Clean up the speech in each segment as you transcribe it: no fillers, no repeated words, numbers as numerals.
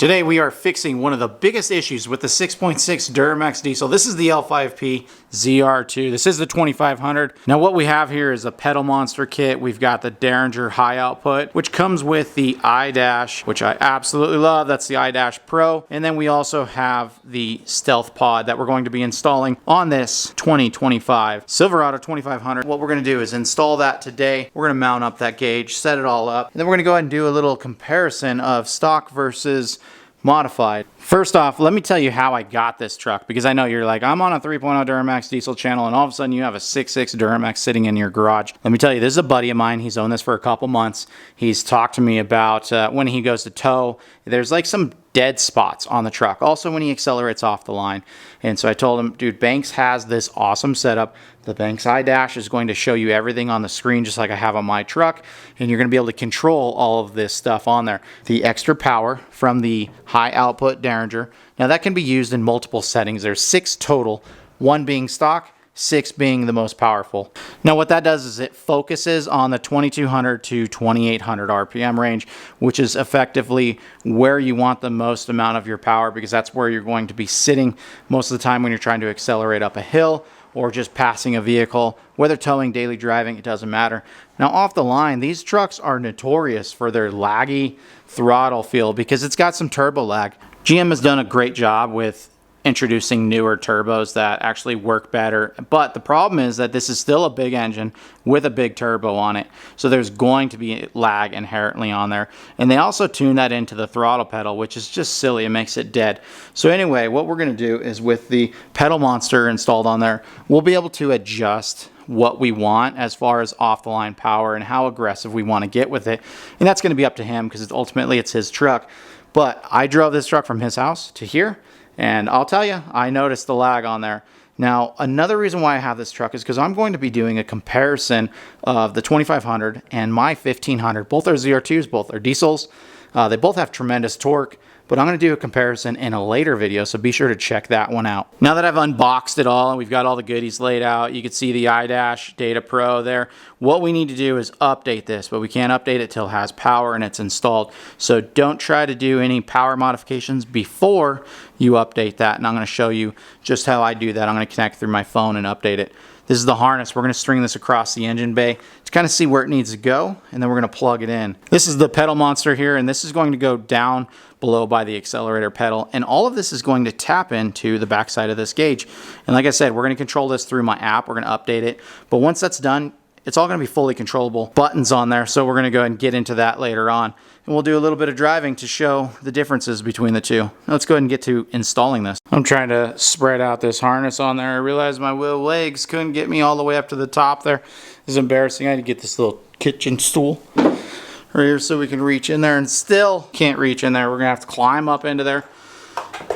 Today we are fixing one of the biggest issues with the 6.6 Duramax diesel. This is the L5P ZR2. This is the 2500. Now what we have here is a pedal monster kit. We've got the Derringer high output, which comes with the iDash, which I absolutely love. That's the iDash Pro. And then we also have the Stealth Pod that we're going to be installing on this 2025 Silverado 2500. What we're going to do is install that today. We're going to mount up that gauge, set it all up, and then we're going to go ahead and do a little comparison of stock versus modified. First off, let me tell you how I got this truck, because I know you're like, I'm on a 3.0 Duramax diesel channel and all of a sudden you have a 6.6 Duramax sitting in your garage. Let me tell you, this is a buddy of mine. He's owned this for a couple months. He's talked to me about when he goes to tow, there's like some dead spots on the truck. Also when he accelerates off the line. And so I told him, dude, Banks has this awesome setup. The Banks iDash is going to show you everything on the screen just like I have on my truck, and you're going to be able to control all of this stuff on there. The extra power from the high output Derringer. Now that can be used in multiple settings. There's 6 total, 1 being stock, 6 being the most powerful. Now what that does is it focuses on the 2200 to 2800 RPM range, which is effectively where you want the most amount of your power, because that's where you're going to be sitting most of the time when you're trying to accelerate up a hill or just passing a vehicle, whether towing, daily driving, it doesn't matter. Now off the line, these trucks are notorious for their laggy throttle feel because it's got some turbo lag. GM has done a great job with introducing newer turbos that actually work better, but the problem is that this is still a big engine with a big turbo on it, so there's going to be lag inherently on there. And they also tune that into the throttle pedal, which is just silly. It makes it dead. So anyway, what we're going to do is with the pedal monster installed on there, we'll be able to adjust what we want as far as off the line power and how aggressive we want to get with it, and that's going to be up to him because ultimately it's his truck. But I drove this truck from his house to here, and I'll tell you, I noticed the lag on there. Now, another reason why I have this truck is because I'm going to be doing a comparison of the 2500 and my 1500. Both are ZR2s, both are diesels. They both have tremendous torque, but I'm going to do a comparison in a later video, so be sure to check that one out. Now that I've unboxed it all and we've got all the goodies laid out, you can see the iDash Data Pro there. What we need to do is update this, but we can't update it till it has power and it's installed. So don't try to do any power modifications before you update that, and I'm going to show you just how I do that. I'm going to connect through my phone and update it. This is the harness. We're going to string this across the engine bay to kind of see where it needs to go, and then we're going to plug it in. This is the pedal monster here, and this is going to go down below by the accelerator pedal, and all of this is going to tap into the backside of this gauge. And like I said, we're going to control this through my app. We're going to update it, but once that's done, it's all going to be fully controllable buttons on there, so we're going to go ahead and get into that later on. And we'll do a little bit of driving to show the differences between the two. Now let's go ahead and get to installing this. I'm trying to spread out this harness on there. I realized my wheel legs couldn't get me all the way up to the top there. This is embarrassing. I had to get this little kitchen stool right here so we can reach in there, and still can't reach in there. We're going to have to climb up into there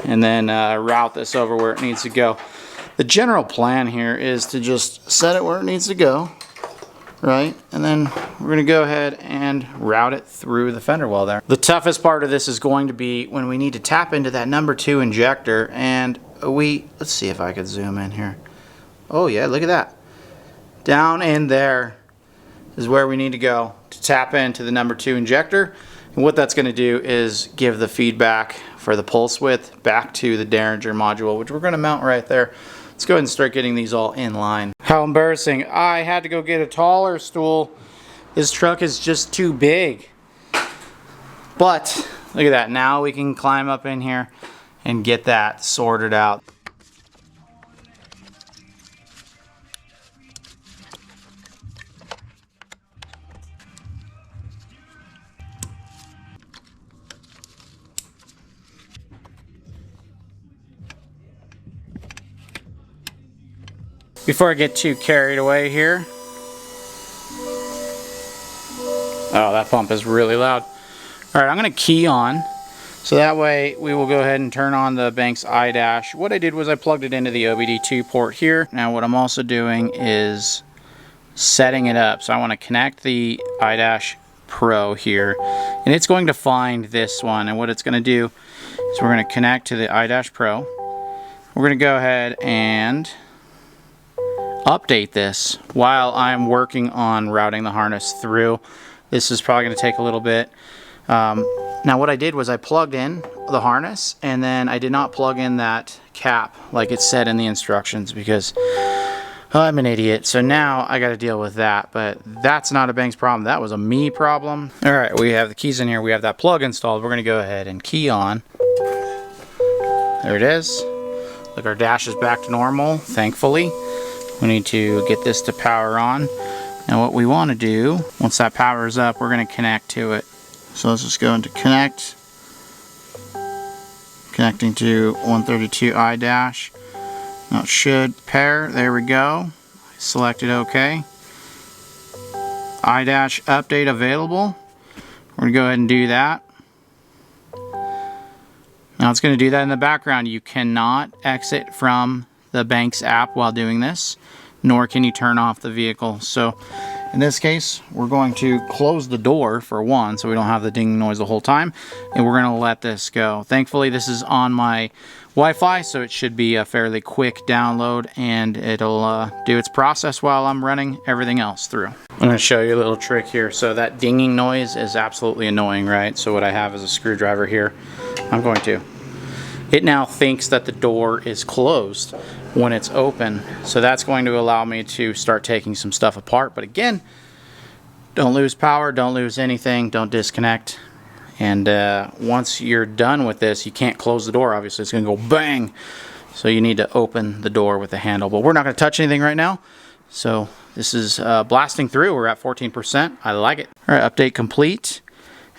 and then route this over where it needs to go. The general plan here is to just set it where it needs to go, right? And then we're going to go ahead and route it through the fender well there. The toughest part of this is going to be when we need to tap into that number 2 injector, and let's see if I could zoom in here. Oh yeah, look at that. Down in there is where we need to go to tap into the number 2 injector. And what that's going to do is give the feedback for the pulse width back to the Derringer module, which we're going to mount right there. Let's go ahead and start getting these all in line. How embarrassing. I had to go get a taller stool. This truck is just too big. But look at that. Now we can climb up in here and get that sorted out. Before I get too carried away here. Oh, that pump is really loud. Alright, I'm going to key on. So that way we will go ahead and turn on the Banks iDash. What I did was I plugged it into the OBD2 port here. Now what I'm also doing is setting it up. So I want to connect the iDash Pro here. And it's going to find this one. And what it's going to do is we're going to connect to the iDash Pro. We're going to go ahead and update this while I'm working on routing the harness through. This is probably going to take a little bit. Now what I did was I plugged in the harness, and then I did not plug in that cap like it said in the instructions because I'm an idiot. So now I got to deal with that, but that's not a Banks problem. That was a me problem. All right, we have the keys in here. We have that plug installed. We're going to go ahead and key on. There it is. Look, our dash is back to normal, thankfully. We need to get this to power on. Now what we want to do, once that powers up, we're going to connect to it. So let's just go into connect. Connecting to 132 iDash. Now it should pair. There we go. Selected OK. iDash update available. We're going to go ahead and do that. Now it's going to do that in the background. You cannot exit from the Banks app while doing this, nor can you turn off the vehicle. So in this case, we're going to close the door for one, so we don't have the ding noise the whole time, and we're going to let this go. Thankfully, this is on my Wi-Fi, so it should be a fairly quick download, and it'll do its process while I'm running everything else through. I'm going to show you a little trick here. So that dinging noise is absolutely annoying, right? So what I have is a screwdriver here. It now thinks that the door is closed when it's open. So that's going to allow me to start taking some stuff apart. But again, don't lose power, don't lose anything, don't disconnect. And once you're done with this, you can't close the door, obviously. It's going to go bang. So you need to open the door with the handle. But we're not going to touch anything right now. So this is blasting through. We're at 14%. I like it. All right, update complete.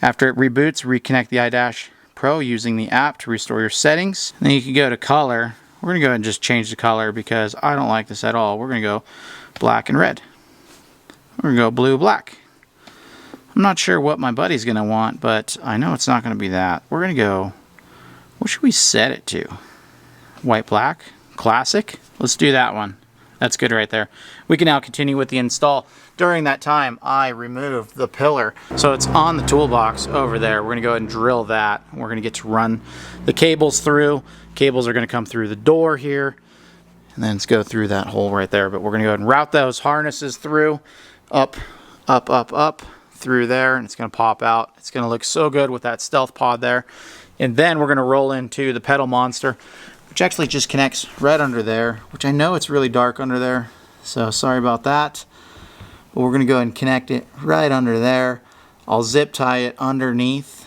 After it reboots, reconnect the iDash Pro using the app to restore your settings. And then you can go to color. We're going to go ahead and just change the color because I don't like this at all. We're going to go black and red. We're going to go blue, black. I'm not sure what my buddy's going to want, but I know it's not going to be that. We're going to go, what should we set it to? White, black, classic. Let's do that one. That's good right there. We can now continue with the install. During that time, I removed the pillar. So it's on the toolbox over there. We're going to go ahead and drill that. We're going to get to run the cables through. Cables are going to come through the door here, and then let's go through that hole right there. But we're going to go ahead and route those harnesses through, up, up, up, up, through there, and it's going to pop out. It's going to look so good with that stealth pod there. And then we're going to roll into the pedal monster, which actually just connects right under there, which I know it's really dark under there, so sorry about that. But we're going to go ahead and connect it right under there. I'll zip tie it underneath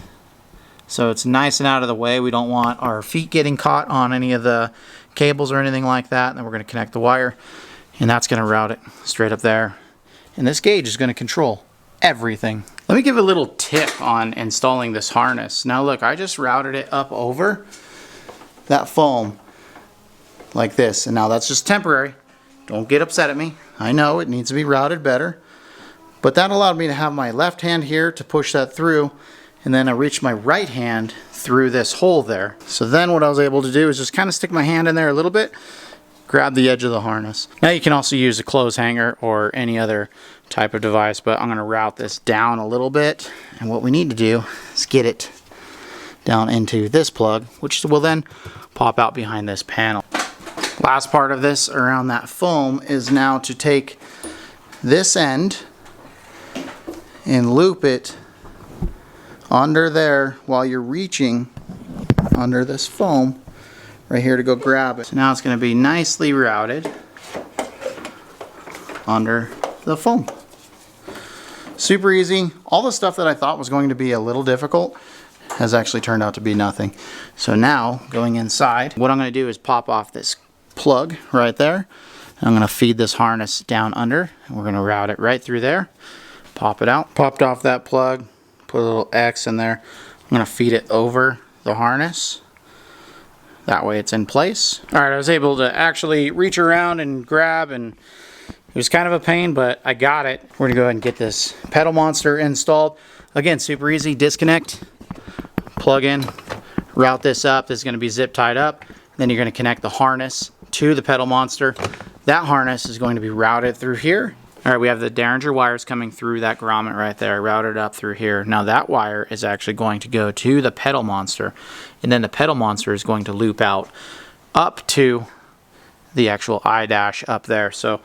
so it's nice and out of the way. We don't want our feet getting caught on any of the cables or anything like that. And then we're going to connect the wire, and that's going to route it straight up there. And this gauge is going to control everything. Let me give a little tip on installing this harness. Now look, I just routed it up over that foam like this, and now that's just temporary. Don't get upset at me. I know it needs to be routed better, but that allowed me to have my left hand here to push that through, and then I reached my right hand through this hole there. So then what I was able to do is just kind of stick my hand in there a little bit, grab the edge of the harness. Now you can also use a clothes hanger or any other type of device, but I'm going to route this down a little bit, and what we need to do is get it down into this plug, which will then pop out behind this panel. Last part of this around that foam is now to take this end and loop it under there while you're reaching under this foam right here to go grab it. So now it's going to be nicely routed under the foam. Super easy. All the stuff that I thought was going to be a little difficult has actually turned out to be nothing. So now going inside, what I'm going to do is pop off this plug right there. I'm going to feed this harness down under, and we're going to route it right through there. Pop it out. Popped off that plug, put a little X in there. I'm going to feed it over the harness. That way it's in place. Alright, I was able to actually reach around and grab, and it was kind of a pain, but I got it. We're going to go ahead and get this pedal monster installed. Again, super easy. Disconnect, plug in, route this up. This is going to be zip tied up. Then you're going to connect the harness to the pedal monster. That harness is going to be routed through here. Alright, we have the Derringer wires coming through that grommet right there, routed up through here. Now that wire is actually going to go to the pedal monster, and then the pedal monster is going to loop out up to the actual iDash up there. So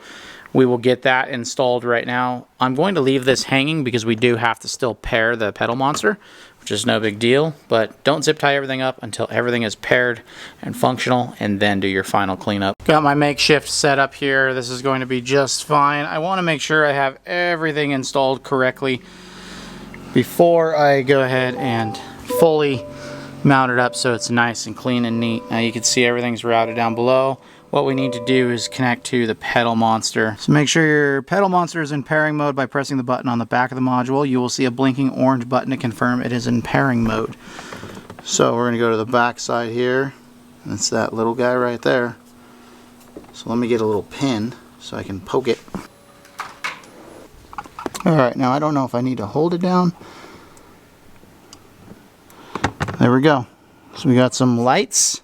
we will get that installed right now. I'm going to leave this hanging because we do have to still pair the pedal monster, which is no big deal, but don't zip tie everything up until everything is paired and functional, and then do your final cleanup. Got my makeshift setup here. This is going to be just fine. I want to make sure I have everything installed correctly before I go ahead and fully mount it up so it's nice and clean and neat. Now you can see everything's routed down below. What we need to do is connect to the pedal monster. So make sure your pedal monster is in pairing mode by pressing the button on the back of the module. You will see a blinking orange button to confirm it is in pairing mode. So we're going to go to the back side here. That's that little guy right there. So let me get a little pin so I can poke it. Alright, now I don't know if I need to hold it down. There we go. So we got some lights.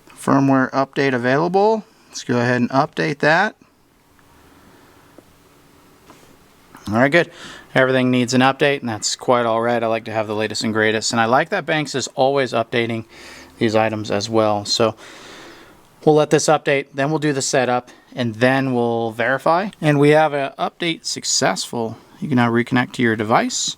Firmware update available. Let's go ahead and update that. Alright, good. Everything needs an update, and that's quite alright. I like to have the latest and greatest. And I like that Banks is always updating these items as well. So we'll let this update, then we'll do the setup, and then we'll verify. And we have an update successful. You can now reconnect to your device.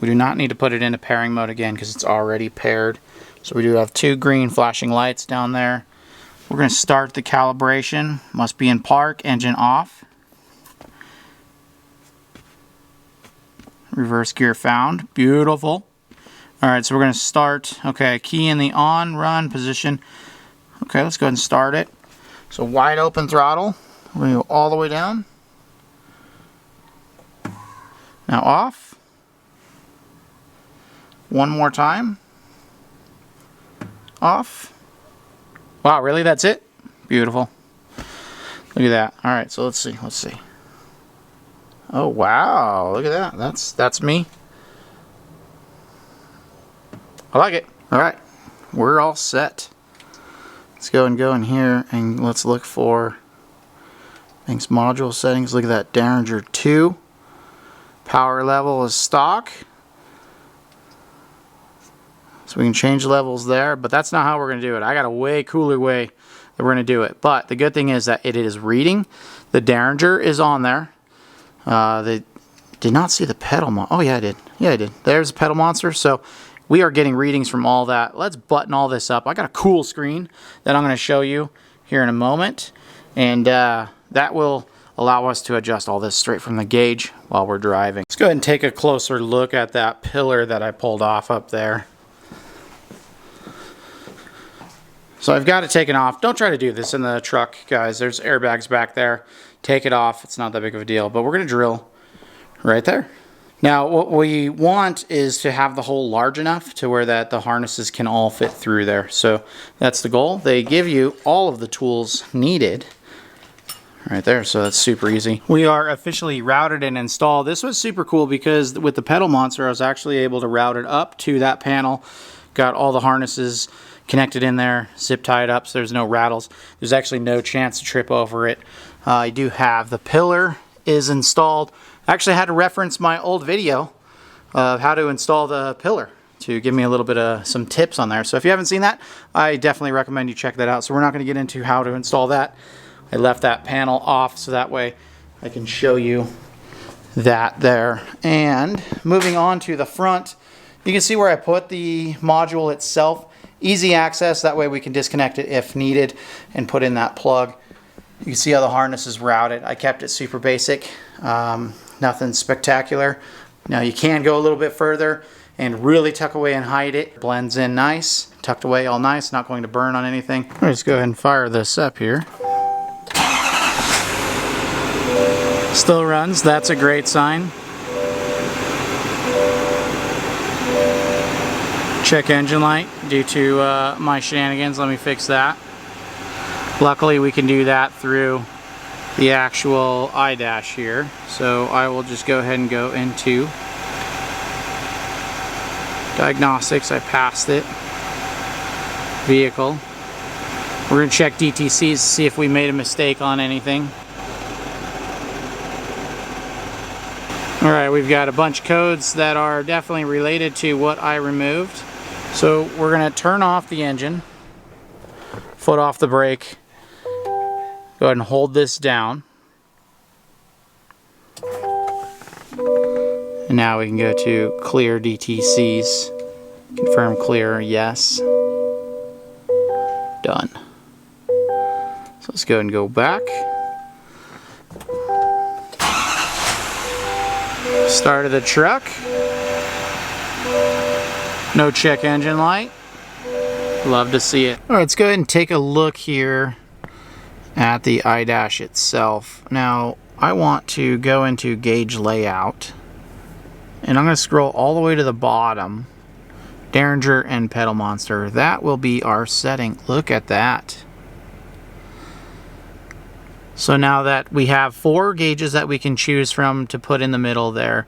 We do not need to put it into pairing mode again because it's already paired. So we do have 2 green flashing lights down there. We're going to start the calibration. Must be in park, engine off. Reverse gear found. Beautiful. Alright, so we're going to start. Okay, key in the on, run, position. Okay, let's go ahead and start it. So wide open throttle. We're going to go all the way down. Now off. One more time. Off. Wow, really? That's it? Beautiful. Look at that. Alright, so let's see. Let's see. Oh, wow. Look at that. That's me. I like it. Alright. We're all set. Let's go in here and let's look for Banks module settings. Look at that. Derringer 2. Power level is stock. So we can change levels there, but that's not how we're going to do it. I got a way cooler way that we're going to do it. But the good thing is that it is reading. The Derringer is on there. They did not see the pedal. Oh yeah, I did. Yeah, I did. There's the pedal monster. So we are getting readings from all that. Let's button all this up. I got a cool screen that I'm going to show you here in a moment, and that will allow us to adjust all this straight from the gauge while we're driving. Let's go ahead and take a closer look at that pillar that I pulled off up there. So I've got it taken off. Don't try to do this in the truck, guys. There's airbags back there. Take it off. It's not that big of a deal. But we're going to drill right there. Now, what we want is to have the hole large enough to where that the harnesses can all fit through there. So that's the goal. They give you all of the tools needed right there, so that's super easy. We are officially routed and installed. This was super cool because with the pedal monster, I was actually able to route it up to that panel. Got all the harnesses connected in there, zip tied up so there's no rattles. There's actually no chance to trip over it. I do have the pillar is installed. I actually had to reference my old video of how to install the pillar to give me a little bit of some tips on there. So if you haven't seen that, I definitely recommend you check that out. So we're not going to get into how to install that. I left that panel off so that way I can show you that there. And moving on to the front, you can see where I put the module itself. Easy access, that way we can disconnect it if needed and put in that plug. You can see how the harness is routed. I kept it super basic, nothing spectacular. Now you can go a little bit further and really tuck away and hide it. Blends in nice, tucked away all nice, not going to burn on anything. Let's go ahead and fire this up here. Still runs, that's a great sign. Check engine light due to my shenanigans. Let me fix that. Luckily we can do that through the actual iDash here. So I will just go ahead and go into diagnostics. I passed it. Vehicle. We're going to check DTCs to see if we made a mistake on anything. Alright, we've got a bunch of codes that are definitely related to what I removed. So we're going to turn off the engine, foot off the brake, go ahead and hold this down. And now we can go to clear DTCs. Confirm clear, yes. Done. So let's go ahead and go back. Start of the truck. No check engine light. Love to see it. All right, let's go ahead and take a look here at the iDash itself. Now, I want to go into gauge layout, and I'm going to scroll all the way to the bottom. Derringer and pedal monster. That will be our setting. Look at that. So now that we have 4 gauges that we can choose from to put in the middle there,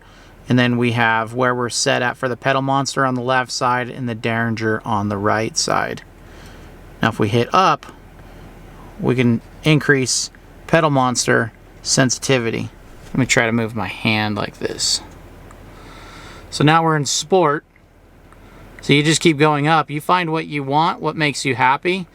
and then we have where we're set at for the pedal monster on the left side and the Derringer on the right side. Now if we hit up, we can increase pedal monster sensitivity. Let me try to move my hand like this. So now we're in sport. So you just keep going up. You find what you want, what makes you happy.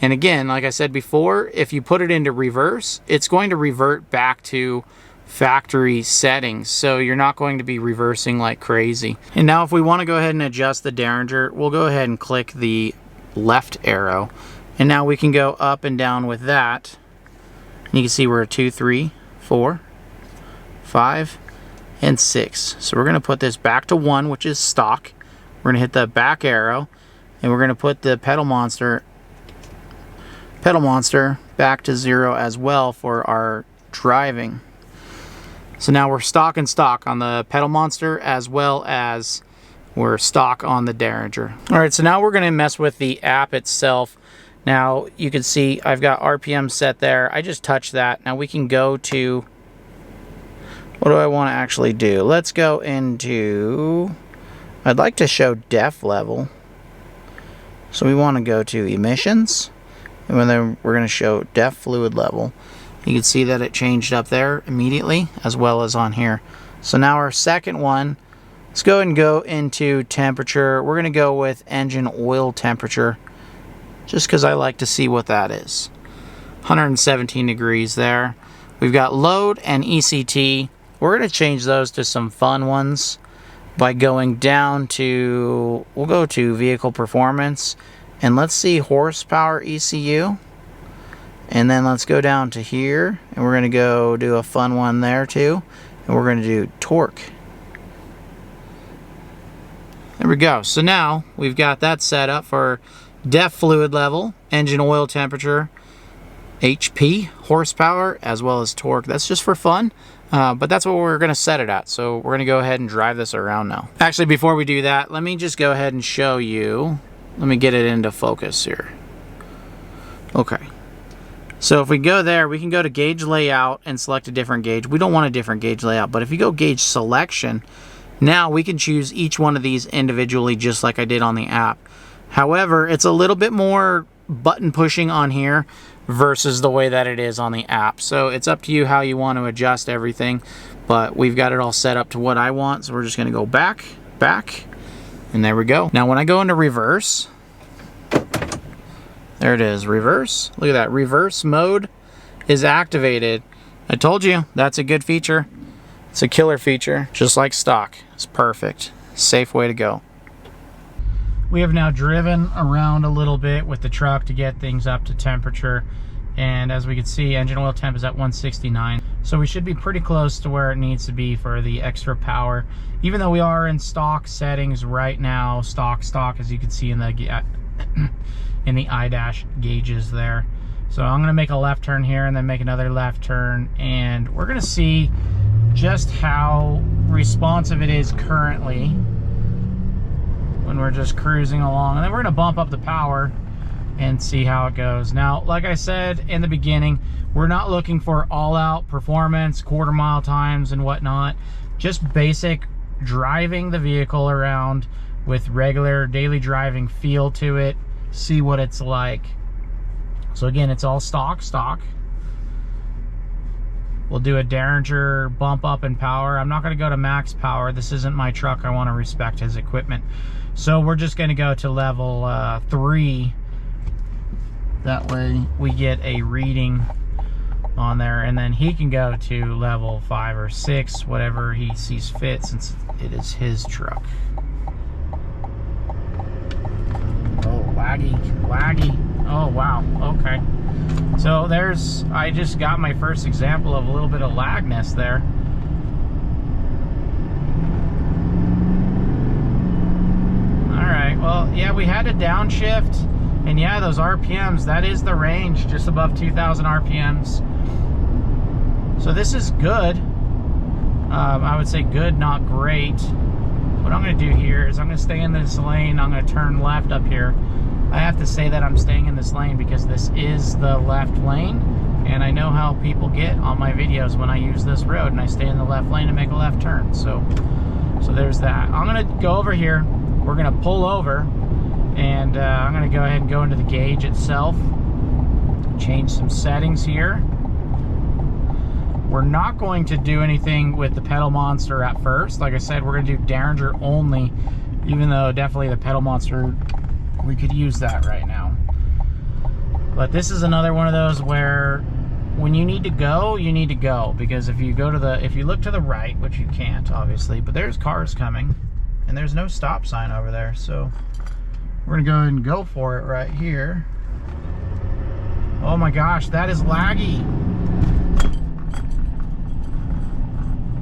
And again, like I said before, if you put it into reverse, it's going to revert back to factory settings. So you're not going to be reversing like crazy. And now if we want to go ahead and adjust the Derringer, we'll go ahead and click the left arrow. And now we can go up and down with that. And you can see we're at 2, 3, 4, 5, and 6. So we're going to put this back to 1, which is stock. We're going to hit the back arrow, and we're going to put the pedal monster back to 0 as well for our driving. So now we're stock and stock on the pedal monster, as well as we're stock on the Derringer. All right, so now we're going to mess with the app itself. Now you can see I've got RPM set there. I just touched that. Now we can go to, what do I want to actually do? Let's go into, I'd like to show def level. So we want to go to emissions, and then we're going to show def fluid level. You can see that it changed up there immediately, as well as on here. So now our second one, let's go ahead and go into temperature. We're going to go with engine oil temperature, just because I like to see what that is. 117 degrees there. We've got load and ECT. We're going to change those to some fun ones by going down to, we'll go to vehicle performance, and let's see horsepower ECU. And then let's go down to here, and we're going to go do a fun one there too. And we're going to do torque. There we go. So now we've got that set up for def fluid level, engine oil temperature, HP, horsepower, as well as torque. That's just for fun. But that's what we're going to set it at. So we're going to go ahead and drive this around now. Actually, before we do that, let me just go ahead and show you. Let me get it into focus here. Okay. So if we go there, we can go to gauge layout and select a different gauge. We don't want a different gauge layout, but if you go gauge selection, now we can choose each one of these individually, just like I did on the app. However, it's a little bit more button pushing on here versus the way that it is on the app. So it's up to you how you want to adjust everything, but we've got it all set up to what I want. So we're just going to go back, and there we go. Now when I go into reverse, there it is, reverse. Look at that, reverse mode is activated. I told you, that's a good feature. It's a killer feature, just like stock. It's perfect. Safe way to go. We have now driven around a little bit with the truck to get things up to temperature. And as we can see, engine oil temp is at 169. So we should be pretty close to where it needs to be for the extra power. Even though we are in stock settings right now, stock, as you can see in the in the iDash gauges there. So I'm gonna make a left turn here and then make another left turn, and we're gonna see just how responsive it is currently when we're just cruising along. And then we're gonna bump up the power and see how it goes. Now, like I said in the beginning, we're not looking for all-out performance, quarter-mile times and whatnot. Just basic driving the vehicle around with regular daily driving feel to it. See what it's like. So again, it's all stock. We'll do a Derringer bump up in power. I'm not going to go to max power. This isn't my truck. I want to respect his equipment. So we're just going to go to level 3. That way we get a reading on there, and then he can go to level 5 or 6, whatever he sees fit, since it is his truck. Oh, laggy. Oh, wow, okay. So I just got my first example of a little bit of lagness there. All right, well, yeah, we had to downshift, and yeah, those RPMs, that is the range, just above 2,000 RPMs. So this is good. I would say good, not great. What I'm gonna do here is I'm gonna stay in this lane. I'm gonna turn left up here. I have to say that I'm staying in this lane because this is the left lane, and I know how people get on my videos when I use this road and I stay in the left lane and make a left turn. So there's that. I'm gonna go over here. We're gonna pull over, and I'm gonna go ahead and go into the gauge itself, change some settings here. We're not going to do anything with the pedal monster at first. Like I said, we're gonna do Derringer only, even though definitely the pedal monster, we could use that right now. But this is another one of those where when you need to go, you need to go, because if you look to the right, which you can't obviously, but there's cars coming and there's no stop sign over there. So we're gonna go ahead and go for it right here. Oh my gosh, that is laggy.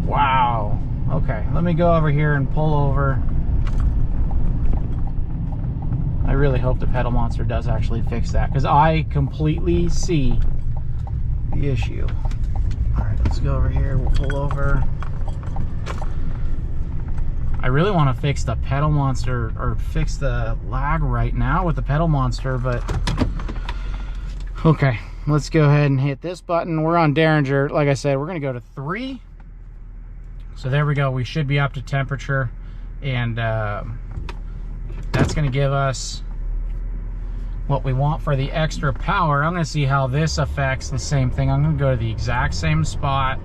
Wow. Okay, let me go over here and pull over. I really hope the pedal monster does actually fix that, because I completely see the issue. All right, let's go over here. We'll pull over. I really want to fix the pedal monster, or fix the lag right now with the pedal monster, but okay, let's go ahead and hit this button. We're on Derringer. Like I said, we're going to go to 3. So there we go. We should be up to temperature, and that's going to give us what we want for the extra power. I'm going to see how this affects the same thing. I'm going to go to the exact same spot.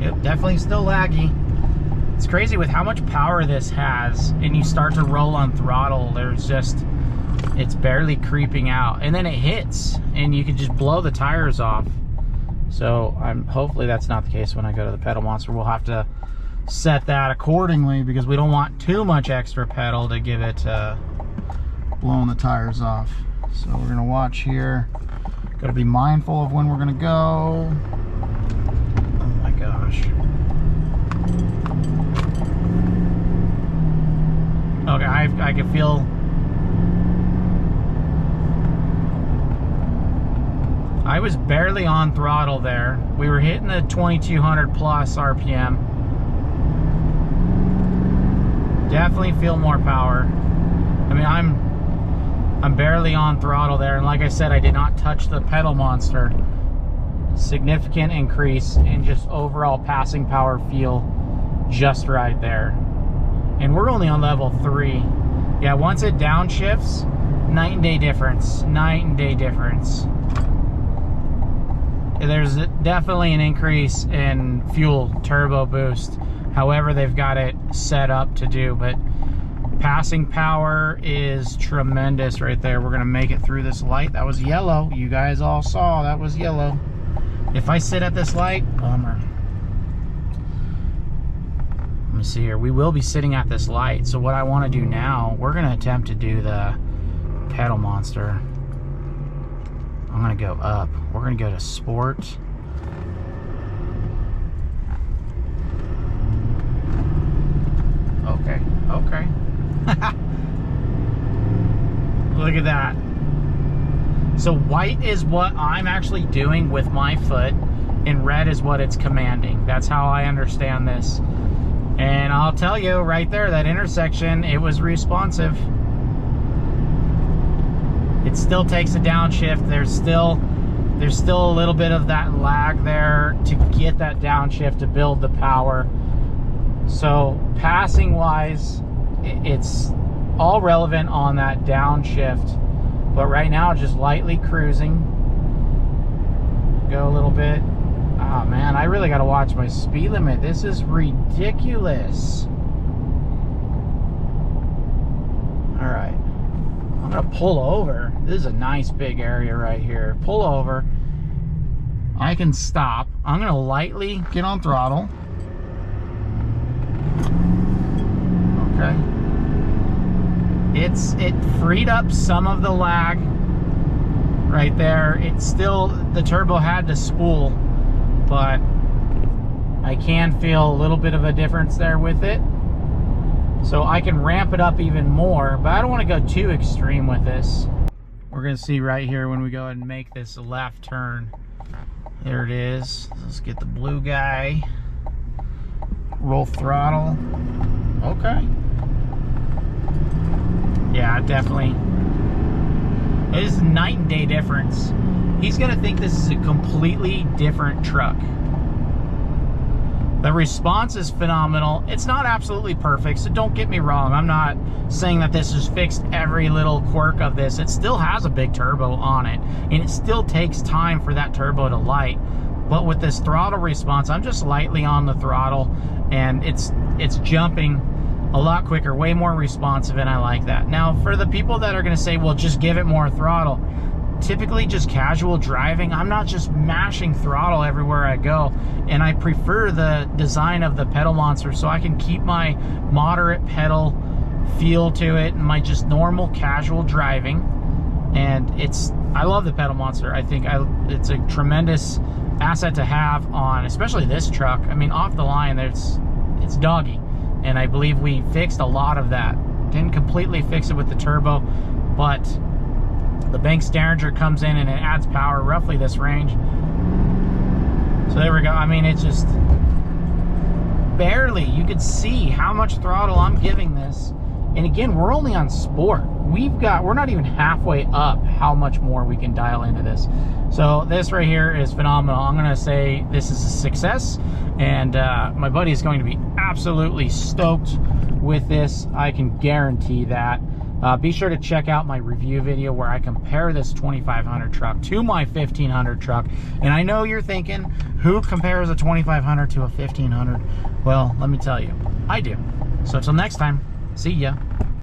Yep, definitely still laggy. It's crazy with how much power this has, and you start to roll on throttle, it's barely creeping out, and then it hits and you can just blow the tires off. So hopefully that's not the case when I go to the pedal monster. We'll have to set that accordingly, because we don't want too much extra pedal to give it blowing the tires off. So we're gonna watch here. Got to be mindful of when we're gonna go. Oh my gosh. Okay, I can feel. I was barely on throttle there. We were hitting the 2200 plus RPM. Definitely feel more power. I mean, I'm barely on throttle there, and like I said, I did not touch the pedal monster. Significant increase in just overall passing power feel just right there. And we're only on level 3. Yeah, once it downshifts, night and day difference. Night and day difference. There's definitely an increase in fuel turbo boost, however they've got it set up to do, but passing power is tremendous right there. We're gonna make it through this light. That was yellow. You guys all saw that was yellow. If I sit at this light, bummer. Let me see here. We will be sitting at this light. So what I want to do now, we're gonna attempt to do the pedal monster. I'm gonna go up. We're gonna go to sport. Okay, okay. Look at that. So white is what I'm actually doing with my foot, and red is what it's commanding. That's how I understand this. And I'll tell you right there, that intersection, it was responsive. It still takes a downshift. There's still a little bit of that lag there to get that downshift to build the power. So passing wise, it's all relevant on that downshift, but right now just lightly cruising. Go a little bit. Oh man, I really got to watch my speed limit. This is ridiculous. All right, I'm gonna pull over. This is a nice big area right here. Pull over. I can stop. I'm gonna lightly get on throttle. Okay. It freed up some of the lag right there. It's still, the turbo had to spool, but I can feel a little bit of a difference there with it. So I can ramp it up even more, but I don't want to go too extreme with this. We're gonna see right here when we go ahead and make this left turn. There it is. Let's get the blue guy. Roll throttle. Okay. Yeah, definitely. It is a night and day difference. He's gonna think this is a completely different truck. The response is phenomenal. It's not absolutely perfect, so don't get me wrong. I'm not saying that this has fixed every little quirk of this. It still has a big turbo on it, and it still takes time for that turbo to light. But with this throttle response, I'm just lightly on the throttle, and it's jumping a lot quicker, way more responsive, and I like that. Now, for the people that are gonna say, well, just give it more throttle, typically just casual driving, I'm not just mashing throttle everywhere I go, and I prefer the design of the pedal monster so I can keep my moderate pedal feel to it and my just normal casual driving. And I love the pedal monster. I think it's a tremendous asset to have on, especially this truck. I mean, off the line, it's doggy, and I believe we fixed a lot of that. Didn't completely fix it with the turbo, but the Banks Derringer comes in and it adds power roughly this range. So there we go. I mean, it's just barely, you could see how much throttle I'm giving this. And again, we're only on sport. We're not even halfway up how much more we can dial into this. So this right here is phenomenal. I'm gonna say this is a success, and my buddy is going to be absolutely stoked with this. I can guarantee that. Be sure to check out my review video where I compare this 2500 truck to my 1500 truck. And I know you're thinking, who compares a 2500 to a 1500? Well, let me tell you, I do. So until next time, see ya.